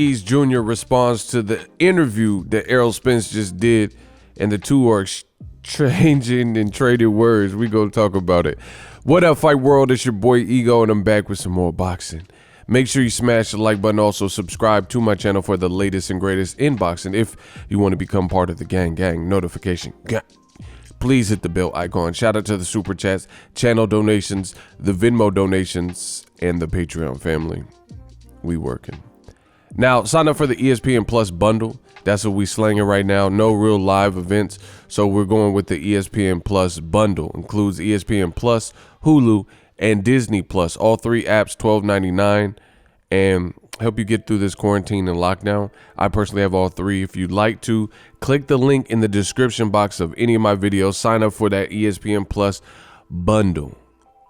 Ortiz Jr. responds to the interview that Errol Spence just did, and the two are exchanging and trading words. We go talk about it. What up, Fight World? It's your boy Ego, and I'm back with some more boxing. Make sure you smash the like button. Also, subscribe to my channel for the latest and greatest in boxing. If you want to become part of the gang notification, please hit the bell icon. Shout out to the super chats, channel donations, the Venmo donations, and the Patreon family. We working. Now, sign up for the ESPN Plus bundle. That's what we slanging right now. No real live events, so we're going with the ESPN Plus bundle. Includes ESPN Plus, Hulu, and Disney Plus. All three apps, $12.99, and help you get through this quarantine and lockdown. I personally have all three. If you'd like to, click the link in the description box of any of my videos. Sign up for that ESPN Plus bundle.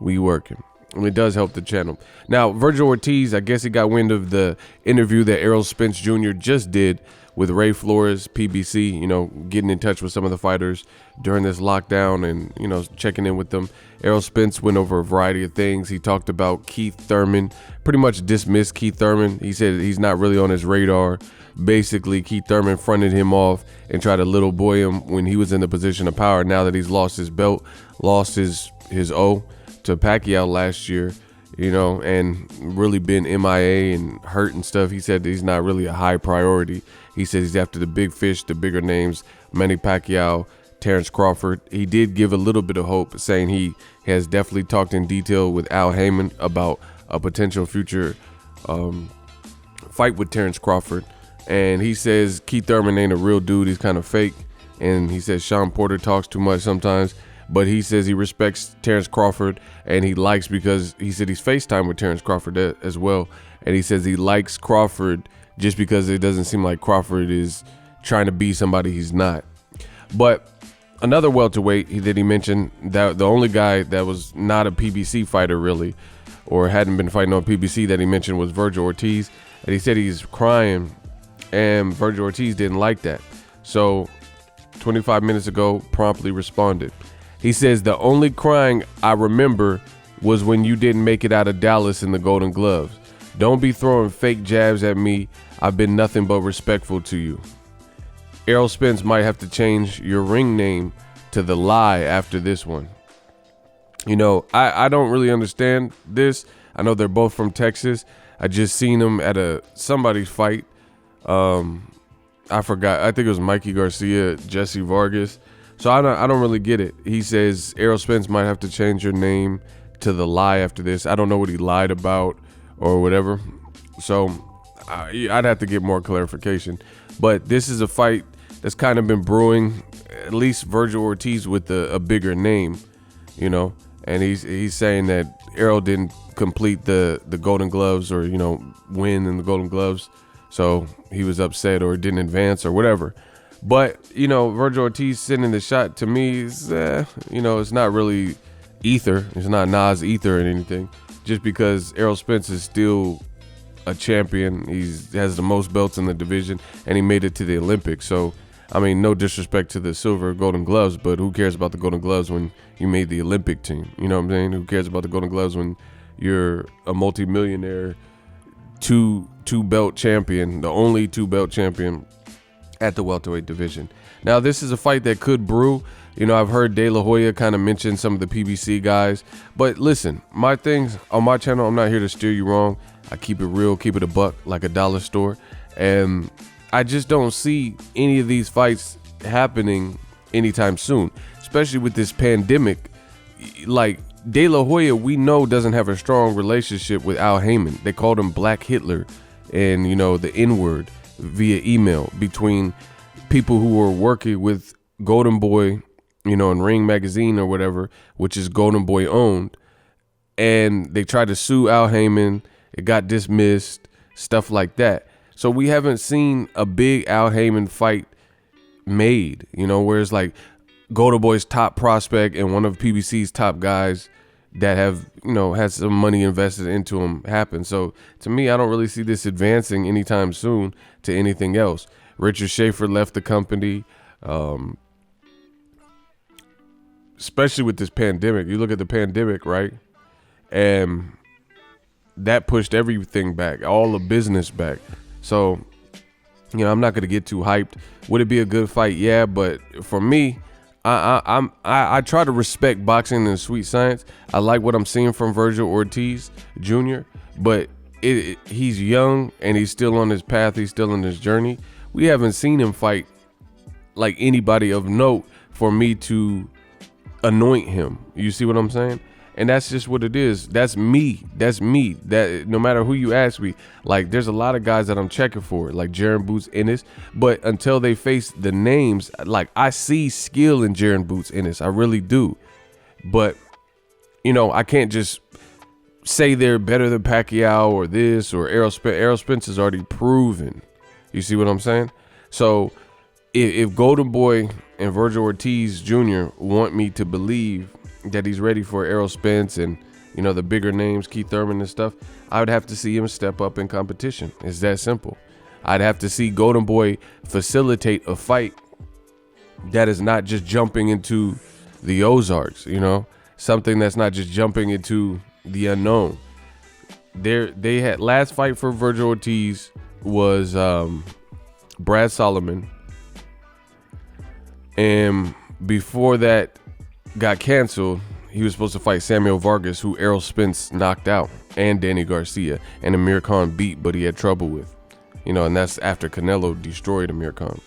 We working. And it does help the channel. Now, Vergil Ortiz, I guess he got wind of the interview that Errol Spence Jr. just did with Ray Flores, PBC, you know, getting in touch with some of the fighters during this lockdown and, you know, checking in with them. Errol Spence went over a variety of things. He talked about Keith Thurman, pretty much dismissed Keith Thurman. He said he's not really on his radar. Basically, Keith Thurman fronted him off and tried to little boy him when he was in the position of power. Now that he's lost his belt, lost his O to Pacquiao last year, you know, and really been MIA and hurt and stuff. He said he's not really a high priority. He says he's after the big fish, the bigger names, Manny Pacquiao, Terrence Crawford. He did give a little bit of hope, saying he has definitely talked in detail with Al Heyman about a potential future fight with Terrence Crawford. And he says Keith Thurman ain't a real dude. He's kind of fake. And he says Sean Porter talks too much sometimes. But he says he respects Terrence Crawford, and he likes, because he said he's FaceTime with Terrence Crawford as well. And he says he likes Crawford just because it doesn't seem like Crawford is trying to be somebody he's not. But another welterweight that he mentioned, that the only guy that was not a PBC fighter really, or hadn't been fighting on PBC, that he mentioned was Vergil Ortiz. And he said he's crying, and Vergil Ortiz didn't like that. So 25 minutes ago, promptly responded. He says, the only crying I remember was when you didn't make it out of Dallas in the Golden Gloves. Don't be throwing fake jabs at me. I've been nothing but respectful to you. Errol Spence might have to change your ring name to The Lie after this one. You know, I don't really understand this. I know they're both from Texas. I just seen them at somebody's fight. I forgot. I think it was Mikey Garcia, Jesse Vargas. So I don't really get it. He says Errol Spence might have to change your name to The Lie after this. I don't know what he lied about or whatever. So I'd have to get more clarification. But this is a fight that's kind of been brewing, at least Vergil Ortiz with a bigger name, you know. And he's saying that Errol didn't complete the Golden Gloves, or, you know, win in the Golden Gloves. So he was upset or didn't advance or whatever. But, you know, Vergil Ortiz sending the shot, to me, is, you know, it's not really ether. It's not Nas ether or anything. Just because Errol Spence is still a champion. He has the most belts in the division, and he made it to the Olympics. So, I mean, no disrespect to the silver Golden Gloves, but who cares about the Golden Gloves when you made the Olympic team? You know what I'm saying? Who cares about the Golden Gloves when you're a multimillionaire, two belt champion, the only two belt champion at the welterweight division. Now, this is a fight that could brew. You know, I've heard De La Hoya kind of mention some of the PBC guys. But listen, my things on my channel, I'm not here to steer you wrong. I keep it real, keep it a buck, like a dollar store. And I just don't see any of these fights happening anytime soon, especially with this pandemic. Like, De La Hoya, we know, doesn't have a strong relationship with Al Heyman. They called him Black Hitler and, you know, the N-word via email between people who were working with Golden Boy, you know, and Ring Magazine or whatever, which is Golden Boy owned. And they tried to sue Al Heyman. It got dismissed, stuff like that. So we haven't seen a big Al Heyman fight made, you know, where it's like Golden Boy's top prospect and one of PBC's top guys that have, you know, has some money invested into them happen. So to me, I don't really see this advancing anytime soon to anything else. Richard Schaefer left the company, especially with this pandemic. You look at the pandemic, right? And that pushed everything back, all the business back. So, I'm not gonna get too hyped. Would it be a good fight? Yeah, but for me, I try to respect boxing and sweet science. I like what I'm seeing from Vergil Ortiz Jr., but he's young and he's still on his path. He's still on his journey. We haven't seen him fight like anybody of note for me to anoint him. You see what I'm saying? And that's just what it is. That's me. That no matter who you ask me, like there's a lot of guys that I'm checking for, like Jaron Boots Ennis. But until they face the names, like I see skill in Jaron Boots Ennis. I really do. But I can't just say they're better than Pacquiao or this or Errol Spence. Errol Spence is already proven. You see what I'm saying? So if Golden Boy and Vergil Ortiz Jr. want me to believe that he's ready for Errol Spence and the bigger names, Keith Thurman and stuff, I would have to see him step up in competition. It's that simple. I'd have to see Golden Boy facilitate a fight that is not just jumping into the Ozarks, something that's not just jumping into the unknown. They had last fight for Vergil Ortiz was Brad Solomon, and before that got canceled, he was supposed to fight Samuel Vargas, who Errol Spence knocked out, and Danny Garcia, and Amir Khan beat, but he had trouble with, and that's after Canelo destroyed Amir Khan.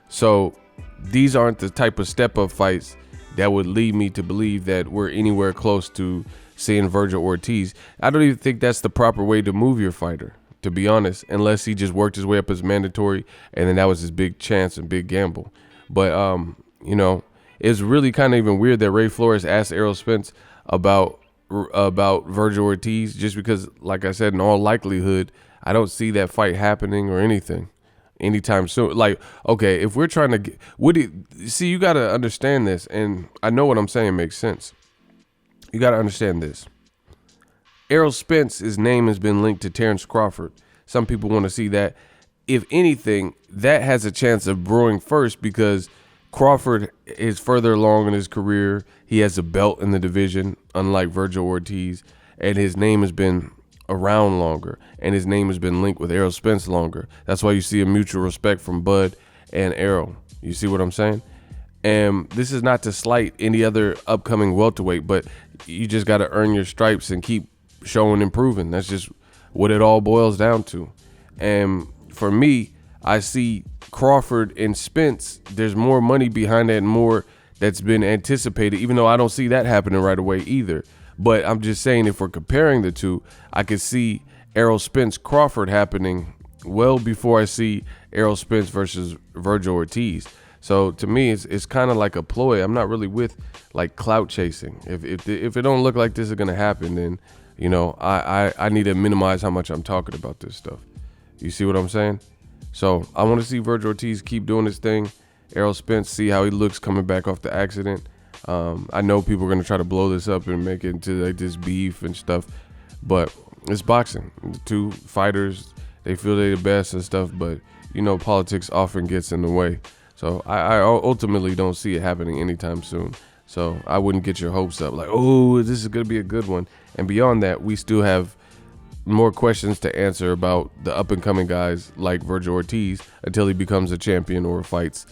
So these aren't the type of step-up fights that would lead me to believe that we're anywhere close to seeing Vergil Ortiz. I don't even think that's the proper way to move your fighter, to be honest, unless he just worked his way up as mandatory, and then that was his big chance and big gamble. But, it's really kind of even weird that Ray Flores asked Errol Spence about Vergil Ortiz, just because, like I said, in all likelihood, I don't see that fight happening or anything anytime soon. Like, okay, if we're trying to get, you got to understand this, and I know what I'm saying makes sense. You got to understand this. Errol Spence, his name has been linked to Terrence Crawford. Some people want to see that. If anything, that has a chance of brewing first because Crawford is further along in his career. He has a belt in the division, unlike Vergil Ortiz, and his name has been around longer, and his name has been linked with Errol Spence longer. That's why you see a mutual respect from Bud and Errol. You see what I'm saying? And this is not to slight any other upcoming welterweight, but you just got to earn your stripes and keep showing and proving. That's just what it all boils down to. And for me, I see Crawford and Spence, there's more money behind that and more that's been anticipated, even though I don't see that happening right away either. But I'm just saying, if we're comparing the two, I could see Errol Spence Crawford happening well before I see Errol Spence versus Vergil Ortiz. So to me, it's kind of like a ploy. I'm not really with like clout chasing. If it don't look like this is gonna happen, then I need to minimize how much I'm talking about this stuff. You see what I'm saying? So I want to see Vergil Ortiz keep doing his thing. Errol Spence, see how he looks coming back off the accident. I know people are going to try to blow this up and make it into like this beef and stuff, but it's boxing. The two fighters, they feel they're the best and stuff, but politics often gets in the way. So I ultimately don't see it happening anytime soon. So I wouldn't get your hopes up like, oh, this is going to be a good one. And beyond that, we still have more questions to answer about the up-and-coming guys like Vergil Ortiz until he becomes a champion or fights,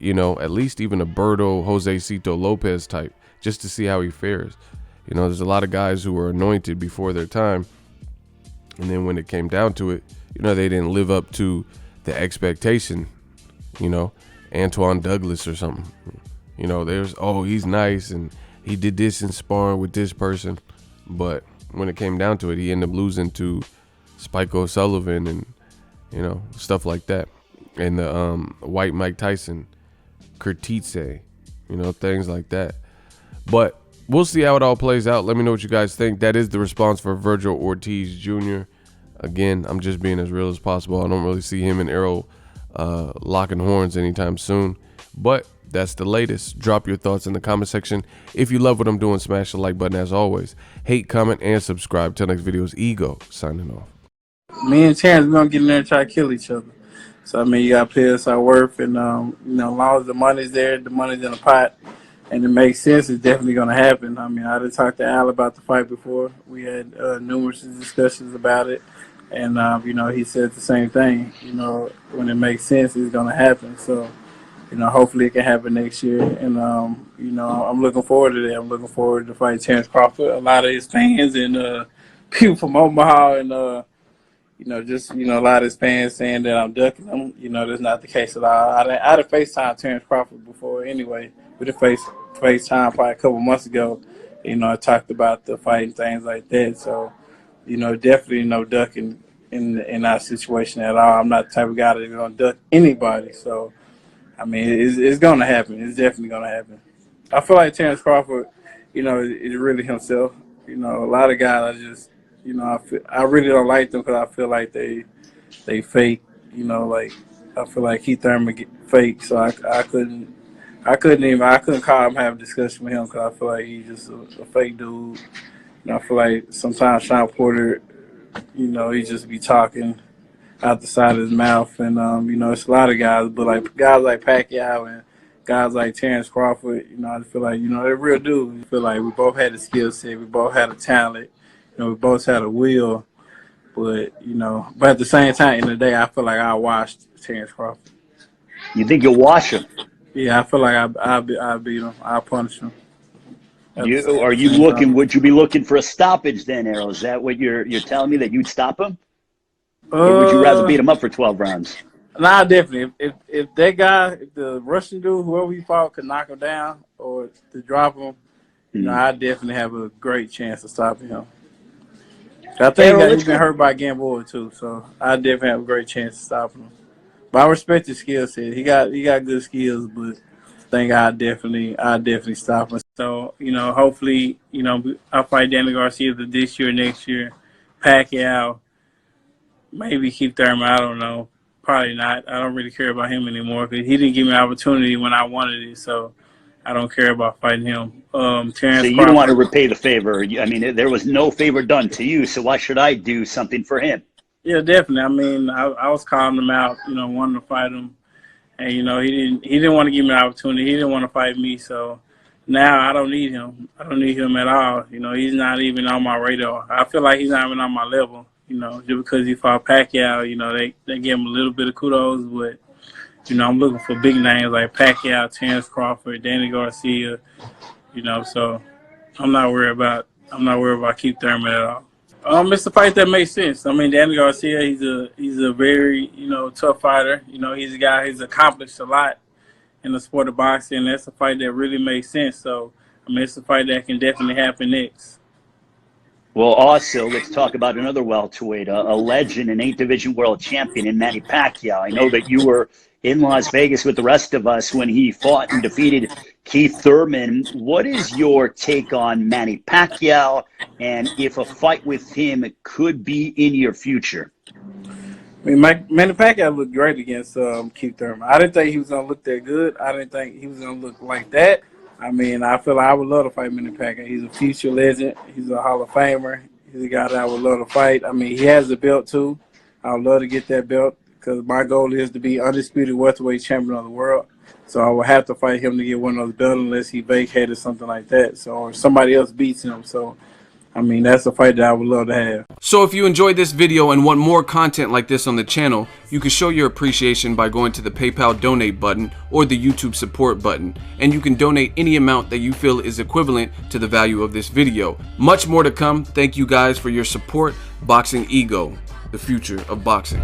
at least even a Berto, Jose Cito Lopez type, just to see how he fares. There's a lot of guys who were anointed before their time, and then when it came down to it, they didn't live up to the expectation. Antoine Douglas or something. There's, he's nice and he did this in sparring with this person, but when it came down to it, he ended up losing to Spike O'Sullivan and, stuff like that. And the white Mike Tyson, Kurtitze, things like that. But we'll see how it all plays out. Let me know what you guys think. That is the response for Vergil Ortiz Jr. Again, I'm just being as real as possible. I don't really see him and Errol locking horns anytime soon. But that's the latest. Drop your thoughts in the comment section. If you love what I'm doing, smash the like button as always. Hate, comment, and subscribe. Till next videos, Ego signing off. Me and Terrence, we're going to get in there and try to kill each other. So, you got to pay us our worth. And, as long as the money's there, the money's in the pot, and it makes sense, it's definitely going to happen. I done talked to Al about the fight before. We had numerous discussions about it. And you know, he said the same thing. You know, when it makes sense, it's gonna happen. So, you know, hopefully it can happen next year. And you know, I'm looking forward to that. I'm looking forward to fight Terrence Crawford. A lot of his fans and people from Omaha and you know, just, you know, a lot of his fans saying that I'm ducking him. You know, that's not the case at all. I'd have FaceTime Terrence Crawford before anyway. We did FaceTime probably a couple months ago. You know, I talked about the fight and things like that. So, you know, definitely no ducking in our situation at all. I'm not the type of guy that's going to duck anybody. So, I mean, it's going to happen. It's definitely going to happen. I feel like Terrence Crawford, you know, is really himself. You know, a lot of guys, I just, you know, I really don't like them because I feel like they fake. You know, like I feel like Keith Thurman get fake. So I couldn't call him, have a discussion with him because I feel like he's just a fake dude. You know, I feel like sometimes Sean Porter, you know, he just be talking out the side of his mouth, and you know, it's a lot of guys, but like guys like Pacquiao and guys like Terrence Crawford, you know, I feel like, you know, they're real dudes. I feel like we both had the skill set, we both had a talent, you know, we both had a will, but you know, but at the same time, in the day, I feel like I watched Terrence Crawford. You think you'll wash him? Yeah, I feel like I beat him, I punish him. Are you looking? Would you be looking for a stoppage then, Errol? Is that what you're telling me, that you'd stop him, or would you rather beat him up for 12 rounds? Nah, definitely. If that guy, if the Russian dude, whoever he fought, could knock him down or to drop him, you know, I definitely have a great chance of stopping him. I think he's been hurt by Gamboa too, so I definitely have a great chance of stopping him. But I respect his skill set. He got good skills, but I think I definitely stop him. So, you know, hopefully, you know, I'll fight Danny Garcia either this year, next year. Pacquiao, maybe Keith Thurman, I don't know. Probably not. I don't really care about him anymore because he didn't give me an opportunity when I wanted it, so I don't care about fighting him. Terrence so you Crawford, don't want to repay the favor. I mean, there was no favor done to you, so why should I do something for him? Yeah, definitely. I mean, I was calling him out, you know, wanting to fight him, and you know, he didn't want to give me an opportunity. He didn't want to fight me, so now I don't need him. I don't need him at all. You know, he's not even on my radar. I feel like he's not even on my level. You know, just because he fought Pacquiao, you know, they give him a little bit of kudos, but you know, I'm looking for big names like Pacquiao, Terrence Crawford, Danny Garcia. You know, so I'm not worried about Keith Thurman at all. It's a fight that makes sense. I mean, Danny Garcia, he's a very, you know, tough fighter. You know, he's a guy who's accomplished a lot in the sport of boxing. And that's a fight that really makes sense. So, I mean, it's a fight that can definitely happen next. Well, also, let's talk about another welterweight, a legend, an 8th division world champion in Manny Pacquiao. I know that you were in Las Vegas with the rest of us when he fought and defeated Keith Thurman. What is your take on Manny Pacquiao, and if a fight with him could be in your future? I mean, Manny Pacquiao looked great against Keith Thurman. I didn't think he was going to look that good. I didn't think he was going to look like that. I mean, I feel like I would love to fight Manny Pacquiao. He's a future legend. He's a Hall of Famer. He's a guy that I would love to fight. I mean, he has the belt, too. I would love to get that belt because my goal is to be undisputed welterweight champion of the world. So I would have to fight him to get one of those belts unless he vacated something like that. So, or somebody else beats him. So, I mean, that's a fight that I would love to have. So if you enjoyed this video and want more content like this on the channel, you can show your appreciation by going to the PayPal donate button or the YouTube support button, and you can donate any amount that you feel is equivalent to the value of this video. Much more to come. Thank you guys for your support. Boxing Ego, the future of boxing.